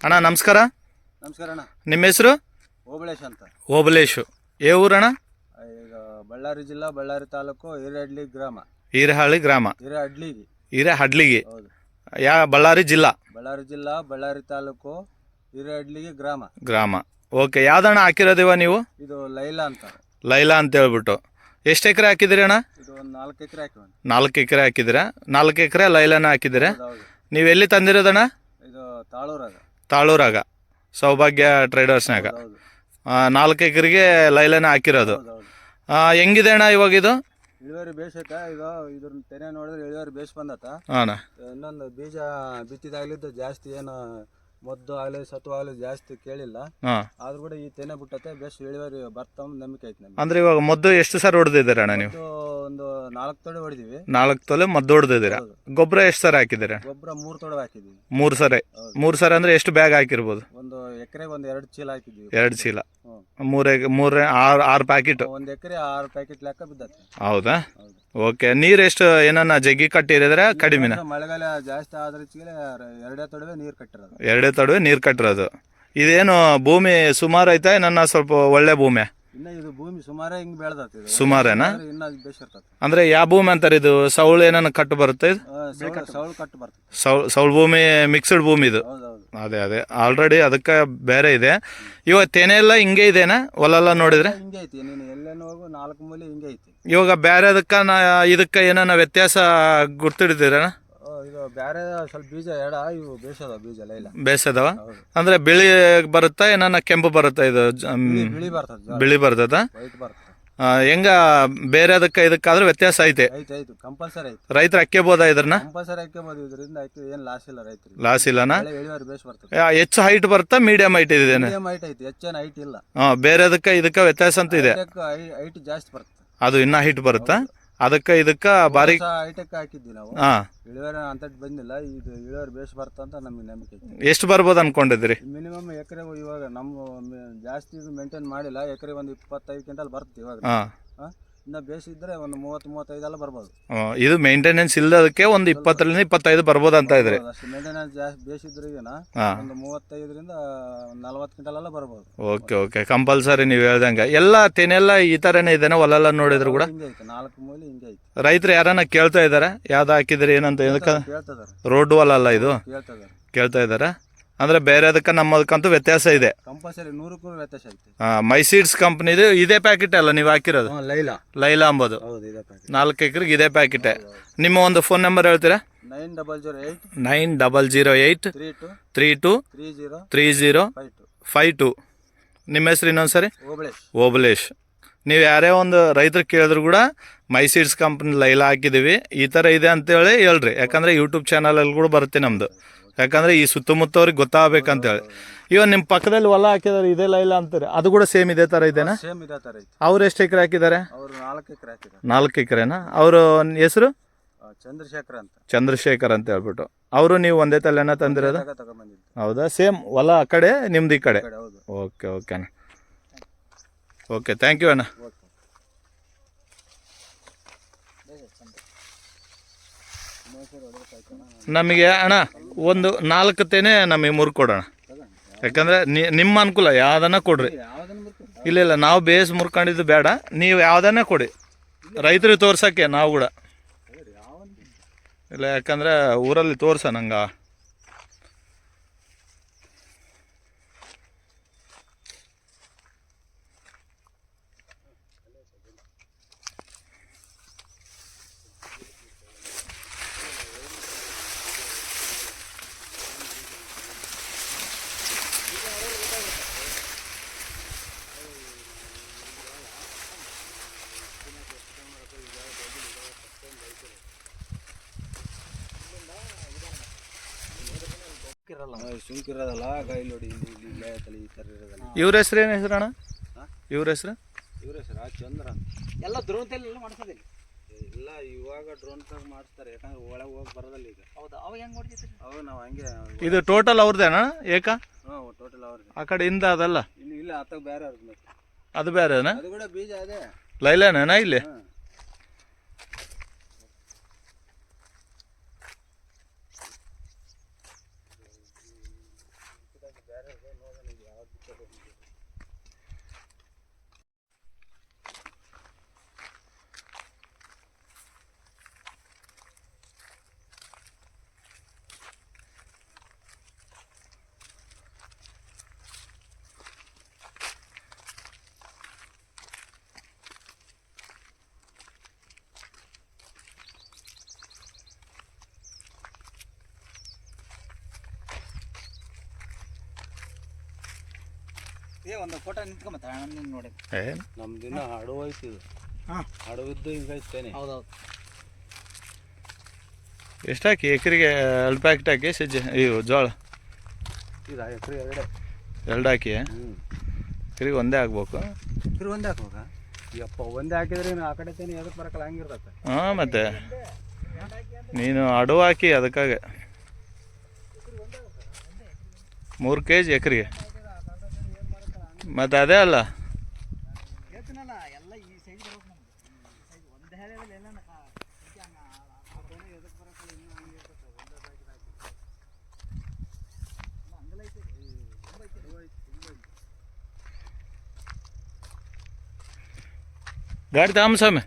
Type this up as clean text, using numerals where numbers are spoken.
ಅಣ್ಣ ನಮಸ್ಕಾರ. ನಮಸ್ಕಾರ ಅಣ್ಣ. ನಿಮ್ಮ ಹೆಸರು? ಓಬಳೇಶ್ ಅಂತ. ಓಬಳೇಶು. ಏ ಊರಣ್ಣ? ಈಗ ಬಳ್ಳಾರಿ ಜಿಲ್ಲಾ, ಬಳ್ಳಾರಿ ತಾಲೂಕು, ಹಿರೇಹಳ್ಳಿ ಗ್ರಾಮ. ಹಿರೇಹಳ್ಳಿ ಗ್ರಾಮ. ಹಿರೇಹಡ್ಲಿಗಿ. ಹೌದು. ಬಳ್ಳಾರಿ ಜಿಲ್ಲಾ? ಬಳ್ಳಾರಿ ಜಿಲ್ಲಾ, ಬಳ್ಳಾರಿ ತಾಲೂಕು, ಹಿರೇಹಡ್ಲಿಗಿ ಗ್ರಾಮ. ಓಕೆ. ಯಾವ್ದಣ್ಣ ಹಾಕಿರೋದಿವ ನೀವು? ಇದು ಲೈಲಾ ಅಂತ. ಲೈಲಾ ಅಂತ ಹೇಳ್ಬಿಟ್ಟು. ಎಷ್ಟು ಎಕರೆ ಹಾಕಿದಿರಿ ಅಣ್ಣ? ಇದು ಒಂದು 4 ಎಕರೆ ಹಾಕಿವಿ. 4 ಎಕರೆ ಹಾಕಿದಿರಾ? 4 ಎಕರೆ ಲೈಲಾನ ಹಾಕಿದಿರಾ? ಹೌದು. ನೀವು ಎಲ್ಲಿ ತಂದಿರೋದಣ್ಣ? ಇದು ತಾಳೂರಾಗ ಸೌಭಾಗ್ಯ ಟ್ರೇಡರ್ಸ್ನಾಗ. 4 ಎಕರೆಗೆ ಲೈಲಾನ ಹಾಕಿರೋದು. ಹೆಂಗಿದೆ ಅಣ್ಣ ಇವಾಗ ಇದು? ಇಳುವರಿ ಬೇಸೈತ. ಈಗ ಇದ್ರ ತೆನೆ ನೋಡಿದ್ರೆ ಇಳುವರಿ ಬೇಸ್ ಬಂದತ. ಇನ್ನೊಂದು ಬೀಜ ಬಿತ್ತಿದಾಗ್ಲಿದ್ದು ಜಾಸ್ತಿ ಏನು ಮದ್ದು ಆಗಲಿ ಸತ್ವ ಆಗಲಿ ಜಾಸ್ತಿ ಕೇಳಿಲ್ಲ. ಆದ್ರೂ ಕೂಡ ಈ ತೆನೆ ಬಿಟ್ಟತೆ ಬೇಸ್ ಇಳುವರಿ ಬರ್ತಾವ ನಂಬಿಕೆ ಐತಿ ನಮ್ಗೆ. ಅಂದ್ರೆ ಇವಾಗ ಮದ್ದು ಎಷ್ಟು ಸರ್ ಹೊಡೆದಿದ್ದೀರ ಅಣ್ಣ ನೀವು? ಒಂದು 4 ತೊಡೆ ಹೊಡೆದಿವಿ. 4 ತೊಲೆ ಮದ್ದು ಹೊಡೆದಿದ್ದೀರಾ? ಗೊಬ್ಬರ ಎಷ್ಟು ಸರ ಹಾಕಿದ್ದೀರಾ? ಗೊಬ್ಬರ 3 ತೊಡೆ ಹಾಕಿದ್ವಿ. 3 ಸರಿ. 3 ಸರಿ ಅಂದ್ರೆ ಎಷ್ಟು ಬ್ಯಾಗ್ ಹಾಕಿರ್ಬೋದು? ಒಂದು ಎಕರೆಗೆ ಒಂದು 2 ಚೀಲ ಹಾಕಿದ್ವಿ. 2 ಚೀಲ. 6 ಪ್ಯಾಕೆಟ್. 1 ಎಕರೆ 6 ಪ್ಯಾಕೆಟ್ ಲೆಕ್ಕ ಬಿದ್ದತ್ತೆ. ಹೌದಾ? ಓಕೆ. ನೀರು ಎಷ್ಟು ಏನನ್ನ ಜಗ್ಗಿ ಕಟ್ಟಿರಿದ್ರೆ ಕಡಿಮೆನ? ಮಳೆಗಾಲ ಜಾಸ್ತಿ ಆದ್ರೆ 2 ತೊಡವೆ ನೀರು ಕಟ್ಟಿರೋದು. 2 ತೊಡವೆ ನೀರು ಕಟ್ಟಿರೋದು. ಇದೇನು ಭೂಮಿ ಸುಮಾರು ಐತಾ ನನ್ನ ಸ್ವಲ್ಪ ಒಳ್ಳೆ ಭೂಮಿ? ಇನ್ನ ಇದು ಭೂಮಿ ಸುಮಾರೇ ಹಿಂಗ್ ಬೆಳೆದತ್ತೆ. ಸುಮಾರೇನಾ? ಇನ್ನ ಬೇಸಿರ್ತದೆ. ಅಂದ್ರೆ ಯಾವ ಭೂಮಿ ಅಂತಾರೆ ಇದು? ಸೌಳು ಏನನ್ನ ಕಟ್ಟು ಬರುತ್ತೆ? ಸೌಳು ಕಟ್ಟು ಬರ್ತದೆ. ಸೌಳು ಭೂಮಿ, ಮಿಕ್ಸ್ಡ್ ಭೂಮಿ ಇದು. ಅದೇ ಆಲ್ರೆಡಿ ಅದಕ್ಕೆ ಬೇರೆ ಇದೆ. ಇವಾಗ ತೆನೆ ಎಲ್ಲ ಹಿಂಗೆ ಇದೆನಾ ಹೊಲ ನೋಡಿದ್ರೆ? ಹಿಂಗೆ ಐತಿ. ನೀನು ಎಲ್ಲೇನು ಹೋಗು 4 ಮೂಲೆ ಹಿಂಗೆ ಐತಿ. ಇವಾಗ ಬೇರೆ ಇದಕ್ಕೆ ಏನಾನ ವ್ಯತ್ಯಾಸ ಗುರ್ತಿಡ್ತೀರ? ಇದು ಬೇರೆ ಸ್ವಲ್ಪ ಬೀಜ ಇವು ಬೇಸದ ಬೀಜ ಲೈಲಾ ಬೇಸದವ. ಅಂದ್ರೆ ಬಿಳಿ ಬರುತ್ತಾ ಏನಾನ ಕೆಂಪು ಬರುತ್ತಾ? ಇದು ಬಿಳಿ ಬರ್ತದ. ಹೆಂಗ ಬೇರೆ ಇದಕ್ಕಾದ್ರೆ ವ್ಯತ್ಯಾಸ ಐತೆ? ಕಂಪಲ್ಸರಿ ಐತೆ. ರೈತರು ಹಾಕ್ಯಬೋದಾ ಇದ್ರನ್ನ? ಕಂಪಲ್ಸರಿ ಹಾಕ್ಯಬೋದು. ಇದರಿಂದ ಏನು ಲಾಸ್ ಇಲ್ಲ ರೈತರಿಗೆ. ಲಾಸ್ ಇಲ್ಲನಾ? ಇಳುವರಿ ಬೇಸ್ ಬರ್ತದೆ. ಹೆಚ್ಚು ಹೈಟ್ ಬರುತ್ತಾ ಮೀಡಿಯಂ ಹೈಟ್ ಇದೆ? ಮೀಡಿಯಂ ಹೈಟ್ ಐತಿ, ಹೆಚ್ಚೇನು ಹೈಟ್ ಇಲ್ಲ. ಬೇರೆ ಇದಕ್ಕೆ ವ್ಯತ್ಯಾಸ ಅಂತ ಇದೆ. ಹೈಟ್ ಜಾಸ್ತಿ ಬರುತ್ತೆ. ಅದು ಇನ್ನ ಹೈಟ್ ಬರುತ್ತಾ? ಇದಕ್ಕ ಬಾರಿ ಹೈಟೆಕ್ ಹಾಕಿದ್ವಿ ನಾವು. ಇಳುವರಿ ಅಂತ ಬಂದಿಲ್ಲ. ಇದು ಇಳುವರಿ ಬೇಸ್ ಅಂತ ನಮಗೆ ನಂಬಿಕೆ ಐತಿ. ಎಷ್ಟು ಬರ್ಬೋದು ಅನ್ಕೊಂಡಿದ್ರಿ? ಮಿನಿಮಮ್ ಎಕರೆ ಇವಾಗ ನಮ್ಮ ಜಾಸ್ತಿ ಇದು ಮೇಂಟೈನ್ ಮಾಡಿಲ್ಲ. ಎಕರೆ ಒಂದು 25 ಕ್ವಿಂಟಲ್ ಬರುತ್ತೆ ಇವಾಗ. ಇನ್ನ ಬೇಸ್ ಇದ್ರೆ ಒಂದು 30-35 ಎಲ್ಲ ಬರ್ಬೋದು. ಇದು ಮೇಂಟೆನೆನ್ಸ್ ಇಲ್ಲದಕ್ಕೆ ಒಂದು 20ರಿಂದ 25 ಬರ್ಬೋದು ಅಂತ ಇದ್ರಿ. ಮೇಂಟೆನೆನ್ಸ್ ಜಾಸ್ತಿ ಬೇಸ್ ಇದ್ರೆ ಒಂದು 35ರಿಂದ 40 ಕ್ವಿಂಟಲ್ ಎಲ್ಲ ಬರ್ಬೋದು. ಓಕೆ. ಕಂಪಲ್ಸರಿ ನೀವು ಹೇಳ್ದಂಗೆ ಎಲ್ಲ ತೆನೆಲ್ಲ ಈ ತರನೇ ಇದೇನಾ? ಹೊಲ ನೋಡಿದ್ರು ಕೂಡ 4 ಮೂಲೆ ಹಿಂಗೆ ಐತಿ. ರೈತರು ಯಾರನ್ನ ಕೇಳ್ತಾ ಇದಾರೆ ಯಾವ್ದು ಹಾಕಿದ್ರಿ ಏನಂತ? ರೋಡ್ ಹೊಲ ಅಲ್ಲ ಇದು? ಕೇಳ್ತಾ ಇದಾರೆ. ಅಂದ್ರೆ ಬೇರೆದಕ್ಕೆ ನಮ್ಮದಕ್ಕಂತೂ ವ್ಯತ್ಯಾಸ ಇದೆ. ಕಂಪಲ್ಸರಿ 100ಕ್ಕೂ ವ್ಯತ್ಯಾಸ ಐತೆ. ಮೈ ಸೀಡ್ಸ್ ಕಂಪ್ನಿದು ಇದೇ ಪ್ಯಾಕೆಟ್ ಅಲ್ಲ ನೀವು ಹಾಕಿರೋದು? ಲೈಲಾ ಅಂಬೋದು. 4 ಎಕರೆಗೆ ಇದೇ ಪ್ಯಾಕೆಟ್. ನಿಮ್ಮ ಒಂದು ಫೋನ್ ನಂಬರ್ ಹೇಳ್ತೀರಾ? 9008 32 3052. ನಿಮ್ಮ ಹೆಸರು ಇನ್ನೊಂದ್ಸರಿ? ಓಬಳೇಶ್. ನೀವು ಯಾರೇ ಒಂದು ರೈತರು ಕೇಳಿದ್ರು ಕೂಡ ಮೈ ಸೀಡ್ಸ್ ಕಂಪ್ನಿ ಲೈಲಾ ಹಾಕಿದ್ದೀವಿ ಈ ಥರ ಇದೆ ಅಂತೇಳಿ ಹೇಳ್ರಿ. ಯಾಕಂದರೆ ಯೂಟ್ಯೂಬ್ ಚಾನಲಲ್ಲಿ ಕೂಡ ಬರುತ್ತೆ ನಮ್ಮದು. ಯಾಕಂದರೆ ಈ ಸುತ್ತಮುತ್ತವ್ರಿಗೆ ಗೊತ್ತಾಗಬೇಕಂತೇಳಿ. ಇವಾಗ ನಿಮ್ಮ ಪಕ್ಕದಲ್ಲಿ ಹೊಲ ಹಾಕಿದಾರೆ ಇದೇ ಲೈಲಾ ಅಂತಾರೆ, ಅದು ಕೂಡ ಸೇಮ್ ಇದೇ ಥರ ಇದೆನಾ? ಸೇಮ್ ಇದೇ ಥರ ಐತೆ. ಅವ್ರು ಎಷ್ಟು ಎಕರೆ ಹಾಕಿದ್ದಾರೆ? ಅವರು 4 ಎಕರೆ ಹಾಕಿದ್ದಾರೆ. 4 ಎಕರೆನಾ? ಅವರು ಹೆಸರು? ಚಂದ್ರಶೇಖರ್ ಅಂತ ಹೇಳ್ಬಿಟ್ಟು. ಅವರು ನೀವು ಒಂದೇ ತಲೆನ ತಂದಿರೋದು? ಹೌದಾ? ಸೇಮ್ ಹೊಲ ಆ ಕಡೆ ನಿಮ್ದು ಈ ಕಡೆ? ಓಕೆನಾ. ಓಕೆ, ಥ್ಯಾಂಕ್ ಯು ಅಣ್ಣ. ನಮಗೆ ಅಣ್ಣ ಒಂದು 4 ತೆನೆ ನಮಗೆ ಮುರ್ಕೊಡೋಣ. ಯಾಕಂದರೆ ನಿಮ್ಮ ಅನುಕೂಲ ಯಾವುದನ್ನ ಕೊಡ್ರಿ. ಇಲ್ಲ ನಾವು ಬೇಸ್ ಮುರ್ಕೊಂಡಿದ್ದು ಬೇಡ, ನೀವು ಯಾವುದನ್ನ ಕೊಡಿ ರೈತರಿಗೆ ತೋರ್ಸೋಕ್ಕೆ. ನಾವು ಕೂಡ ಇಲ್ಲ, ಯಾಕಂದರೆ ಊರಲ್ಲಿ ತೋರ್ಸ ನಂಗೆ. ಸುಂಕಿರೋದಲ್ಲ ಗಾಯಿ ನೋಡಿ. ಇವ್ರ ಹೆಸರು ಏನು ಹೆಸರು ಅಣ್ಣ? ಇವ್ರ ಹೆಸರು ಚಂದ್ರ. ಎಲ್ಲ ಡ್ರೋನ್ ಮಾಡಿಸೋದಿಲ್ಲ. ಇಲ್ಲ, ಇವಾಗ ಡ್ರೋನ್ ಮಾಡಿಸ್ತಾರೆ. ಯಾಕಂದ್ರೆ ಒಳಗೆ ಹೋಗಿ ಬರೋದಲ್ಲ ಈಗ. ಹೌದಾ? ಅವಾಗ ಹೆಂಗೆ ಹೊಡಿತೀರಿ? ಅವಾಗ ನಾವು ಹಂಗೆ. ಇದು ಟೋಟಲ್ ಅವ್ರದ್ದೇನಾ ಏಕ? ಟೋಟಲ್ ಅವ್ರದ್ದು. ಆ ಕಡೆ ಇಂದ ಅದಲ್ಲ? ಇಲ್ಲ, ಅತ್ತಾಗ ಬೇರೆ ಅವ್ರದ್ದು. ಅದು ಬೇರೆನಾ? ಅದು ಕೂಡ ಬೀಜ ಅದೇ ಲೈಲಾನೇನಾ ಇಲ್ಲಿ? ಒಂದು ಫೋಟೋ ನಿಂತ್ಕೊಂಬತ್ತ ನೋಡಿ. ನಮ್ದು ದಿನ ಅಡವು ಐತಿ ಇದು. ಹಾಂ ಅಡವಿದ್ದು ಹಿಂಗೈತೆ ತೆನೆ. ಹೌದೌದು. ಎಷ್ಟು ಹಾಕಿ ಎಕರೆಗೆ 2 ಪ್ಯಾಕೆಟ್ ಹಾಕಿ ಸಜ್ಜೆ ಇವು ಜೋಳ ಇದು ಎಕರೆ ಎರಡೇ. 2 ಹಾಕಿ ಎಕರೆಗೆ ಒಂದೇ ಹಾಕ್ಬೇಕು. ಇದ್ರ ಒಂದೇ ಹಾಕುವಾಗ ಯಪ್ಪ ಒಂದೇ ಹಾಕಿದ್ರೆ ಆ ಕಡೆ ತೆನೆ ಎದಕ್ಕೆ ಬರಕಲ್ಲ ಹಂಗಿರ್ತತೆ. ಹಾಂ ಮತ್ತೆ ನೀನು ಅಡವು ಹಾಕಿ ಅದಕ್ಕಾಗೆ 3 kg ಎಕರೆಗೆ ಮತ್ತು ಅದೇ ಅಲ್ಲ ಹೇಳ್ತೀನಲ್ಲ ಎಲ್ಲ ಈ ಸೈಡ್ ಬರೋದು ನಮ್ಗೆ ಒಂದು ಹೇಳೋದಿಲ್ಲ ಎಲ್ಲ ಎದಕ್ಕೆ ಬರೋಕ್ಕಲ್ಲ ಇನ್ನೂ ಹಂಗೆ ಇರ್ತದೆ ಒಂದೇ ಪ್ಯಾಕೆಟ್ ಹಾಕಿ ಹಂಗಲ್ಲ ಐತೆ ತುಂಬ ಐತೆ. ಗಾಡಿ ತಗೊಂಬ ಸ್ವಾಮಿ.